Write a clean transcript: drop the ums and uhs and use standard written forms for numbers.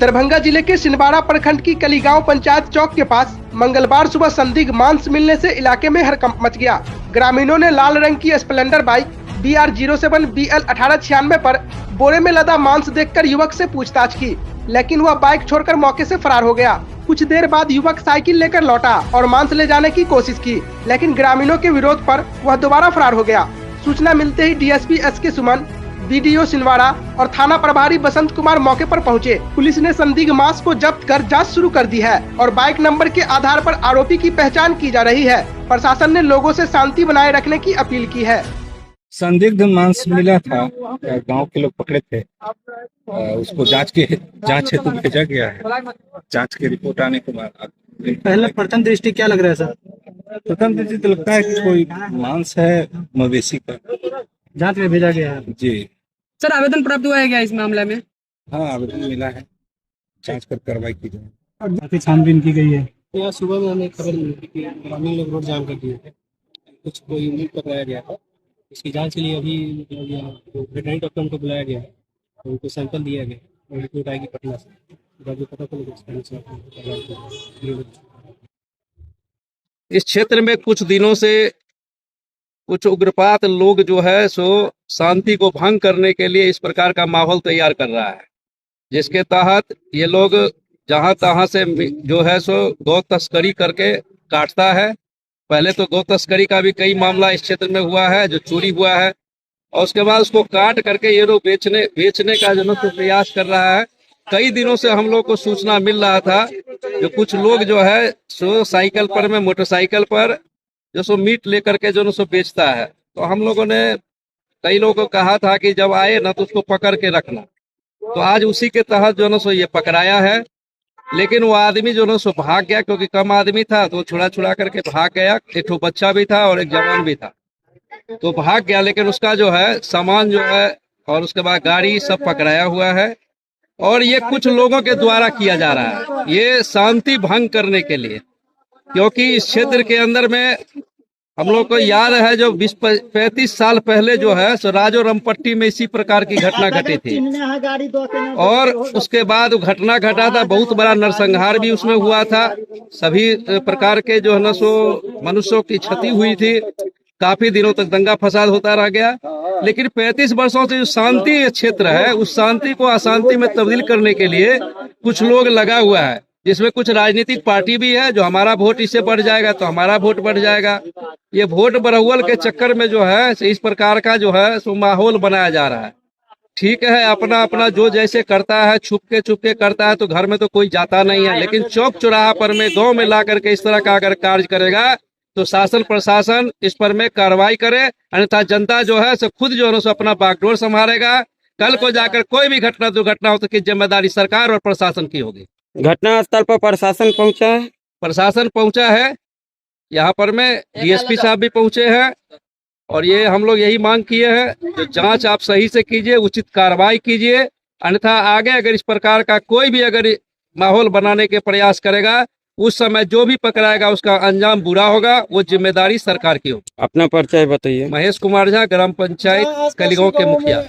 दरभंगा जिले के सिनवाड़ा प्रखंड की कलीगांव पंचायत चौक के पास मंगलवार सुबह संदिग्ध मांस मिलने से इलाके में हड़कंप मच गया। ग्रामीणों ने लाल रंग की स्प्लेंडर बाइक BR07 BL 1896 पर बोरे में लदा मांस देखकर युवक से पूछताछ की, लेकिन वह बाइक छोड़कर मौके से फरार हो गया। कुछ देर बाद युवक साइकिल लेकर लौटा और मांस ले जाने की कोशिश की, लेकिन ग्रामीणों के विरोध पर वह दोबारा फरार हो गया। सूचना मिलते ही DSP SK सुमन, BDO सिनवाड़ा और थाना प्रभारी बसंत कुमार मौके पर पहुंचे। पुलिस ने संदिग्ध मांस को जब्त कर जांच शुरू कर दी है और बाइक नंबर के आधार पर आरोपी की पहचान की जा रही है। प्रशासन ने लोगों से शांति बनाए रखने की अपील की है। संदिग्ध मांस मिला था, गांव के लोग पकड़े थे, उसको जांच हेतु भेजा गया है। जांच की रिपोर्ट आने के बाद पहले प्रथम दृष्टि क्या लग रहा है सर? प्रथम दृष्टि तो लगता है कि कोई मांस है मवेशी का। जांच में भेजा गया है जी सर। आवेदन प्राप्त हुआ है क्या इस मामले में? हाँ, आवेदन मिला है, जांच कर कार्रवाई की जाए। काफी छानबीन की गई है। यहाँ सुबह में हमें खबर मिली कि ग्रामीण लोग रोड जाम कर दिए थे, कुछ कोई उम्मीद पकड़ाया गया था। इसकी जांच के लिए अभी वेटरनरी डॉक्टर को बुलाया गया है, उनको सैंपल दिया गया और रिपोर्ट आएगी पटना से। जो पता चलेगा। इस क्षेत्र में कुछ दिनों से कुछ उग्रपात लोग जो है सो शांति को भंग करने के लिए इस प्रकार का माहौल तैयार कर रहा है, जिसके तहत ये लोग जहां तहां से जो है सो गौ तस्करी करके काटता है। पहले तो गौ तस्करी का भी कई मामला इस क्षेत्र में हुआ है, जो चोरी हुआ है, और उसके बाद उसको काट करके ये लोग बेचने का जो प्रयास कर रहा है। कई दिनों से हम लोग को सूचना मिल रहा था जो कुछ लोग जो है सो साइकिल पर में मोटरसाइकिल पर जो सो मीट लेकर के जो सो बेचता है। तो हम लोगों ने कई लोगों को कहा था कि जब आए ना तो उसको पकड़ के रखना। तो आज उसी के तहत जो सो ये पकड़ाया है, लेकिन वो आदमी जो सो भाग गया, क्योंकि कम आदमी था तो छुड़ा करके भाग गया। एक ठो बच्चा भी था और एक जवान भी था, तो भाग गया। लेकिन उसका जो है सामान जो है और उसके बाद गाड़ी सब पकड़ाया हुआ है, और ये कुछ लोगों के द्वारा किया जा रहा है, ये शांति भंग करने के लिए। क्योंकि इस क्षेत्र के अंदर में हम लोग को याद है जो 20-35 साल पहले जो है सो राजो रमपट्टी में इसी प्रकार की घटना घटी थी, और उसके बाद घटना घटा था, बहुत बड़ा नरसंहार भी उसमें हुआ था। सभी प्रकार के जो है ना सो मनुष्यों की क्षति हुई थी। काफी दिनों तक दंगा फसाद होता रह गया। लेकिन 35 वर्षों से जो शांति क्षेत्र है, उस शांति को अशांति में तब्दील करने के लिए कुछ लोग लगा हुआ है, जिसमें कुछ राजनीतिक पार्टी भी है। जो हमारा वोट इससे बढ़ जाएगा तो हमारा वोट बढ़ जाएगा। ये वोट बढ़ौल के चक्कर में जो है इस प्रकार का जो है सो माहौल बनाया जा रहा है। ठीक है, अपना अपना जो जैसे करता है, छुप के करता है, तो घर में तो कोई जाता नहीं है। लेकिन चौक चौराहा पर में गाँव में ला करके इस तरह का अगर कार्य करेगा तो शासन प्रशासन इस पर में कार्रवाई करे, अन्यथा जनता जो है सो खुद जो है सो अपना बागडोर संभालेगा। कल को जाकर कोई भी घटना दुर्घटना हो तो की जिम्मेदारी सरकार और प्रशासन की होगी। घटना स्थल पर प्रशासन पहुंचा है? प्रशासन पहुंचा है, यहाँ पर में DSP साहब भी पहुंचे हैं, और ये हम लोग यही मांग किए हैं जो जांच आप सही से कीजिए, उचित कार्रवाई कीजिए, अन्यथा आगे अगर इस प्रकार का कोई भी अगर माहौल बनाने के प्रयास करेगा, उस समय जो भी पकड़ाएगा उसका अंजाम बुरा होगा। वो जिम्मेदारी सरकार की होगी। अपना परिचय बताइए। महेश कुमार झा, ग्राम पंचायत कलीगांव के मुखिया।